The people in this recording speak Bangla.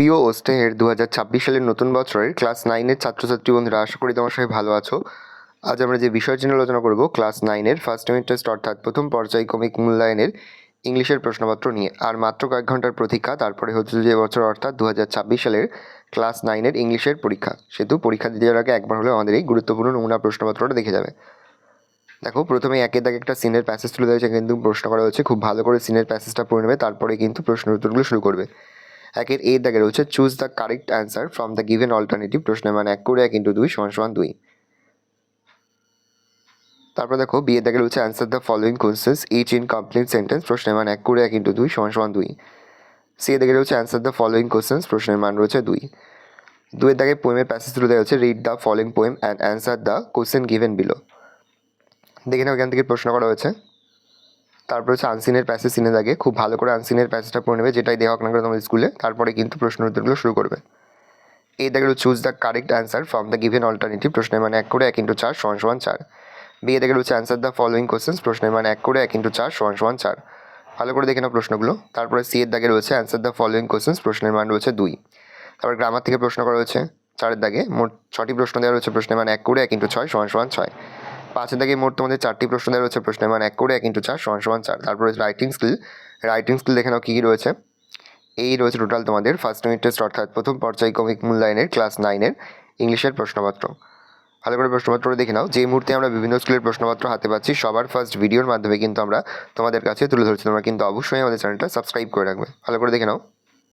প্রিয় ওস্টেহের 2026 সালের নতুন বছরের ক্লাস 9-এর ছাত্রছাত্রী বন্ধুরা, আশা করি তোমার সবাই ভালো আছো। আজ আমরা যে বিষয়টি নিয়ে আলোচনা করব ক্লাস 9-এর ফার্স্ট ইউনিট টেস্ট অর্থাৎ প্রথম পর্যায়ক্রমিক মূল্যায়নের ইংলিশের প্রশ্নপত্র নিয়ে। আর মাত্র কয়েক ঘন্টার প্রতীক্ষা, তারপরে হচ্ছে যে বছর অর্থাৎ 2026 সালের ক্লাস 9-এর ইংলিশের পরীক্ষা। সেহেতু পরীক্ষা দিতে যাওয়ার আগে একবার হলেও আমাদের এই গুরুত্বপূর্ণ নমুনা প্রশ্নপত্রটা দেখে যাবে। দেখো, প্রথমে একের দাগে একটা সিনের প্যাসেজ তুলে দেওয়া হয়েছে, কিন্তু প্রশ্ন করা হচ্ছে, খুব ভালো করে সিনের প্যাসেজটা পড়ে নেবে, তারপরে কিন্তু প্রশ্নের উত্তরগুলো শুরু করবে। একের এ দাগে রয়েছে choose the correct answer from the given alternative. প্রশ্নের মান 1 করে 1 × 2 = 2। তারপর দেখো বি এর দাগে রয়েছে answer the following questions each in complete sentence. প্রশ্নের মান 1 করে 1 × 2 = 2। সি এর দাগে রয়েছে অ্যান্সার দ্য ফলোয়িং কোয়েশ্চেন্স। প্রশ্নের মান রয়েছে 2। 2 এর দাগে পোয়েমের প্যাসেজ তুলে দেওয়া হচ্ছে, read the following poem and answer the question given below. দেখে নাও এখান থেকে প্রশ্ন করা হয়েছে। তারপর হচ্ছে আনসিনের প্যাসেজ সিনের দাগে, খুব ভালো করে আনসিনের প্যাসেজটা পড়ে নেবে, যেটাই দেওয়া হোক না করে তোমাদের স্কুলে, তারপরে কিন্তু প্রশ্ন উত্তরগুলো শুরু করবে। এই দেখে choose the correct answer from the given alternative. প্রশ্নের মান 1 করে 1 × 4 = 4। বি এ দেখে রয়েছে অ্যান্সার দ্য ফলোয়িং কোয়েশ্চেন্স। প্রশ্নের মান 1 করে 1 × 4 = 4। ভালো করে দেখে নাও প্রশ্নগুলো। তারপরে সি এর দাগে রয়েছে অ্যান্সার দ্য ফলোয়িং কোয়েশ্চেন্স। প্রশ্নের মান রয়েছে 2। তারপর গ্রামার থেকে প্রশ্ন করা হয়েছে। 4 এর দাগে মোট 6টি প্রশ্ন দেওয়া রয়েছে। প্রশ্নের মান 1 করে 1 × 6 = 6। 5 এর দাগে মোট তোমাদের 4টি প্রশ্ন দেওয়া রয়েছে। প্রশ্নের মান 1 করে 1 × 4 = 4। তারপরে রাইটিং স্কিল দেখে নাও কী কী রয়েছে। এই রয়েছে টোটাল তোমাদের ফার্স্ট ইউনিট টেস্ট অর্থাৎ প্রথম পর্যায়ক্রমিক মূল্যায়নের ক্লাস 9-এর ইংলিশের প্রশ্নপত্র। ভালো করে প্রশ্নপত্র দেখে নাও। যে মুহূর্তে আমরা বিভিন্ন স্কুলের প্রশ্নপত্র হাতে পাচ্ছি, সবার ফার্স্ট ভিডিওর মাধ্যমে কিন্তু আমরা তোমাদের কাছে তুলে ধরছি। তোমরা কিন্তু অবশ্যই আমাদের চ্যানেলটা সাবস্ক্রাইব করে রাখবে। ভালো করে দেখে নাও।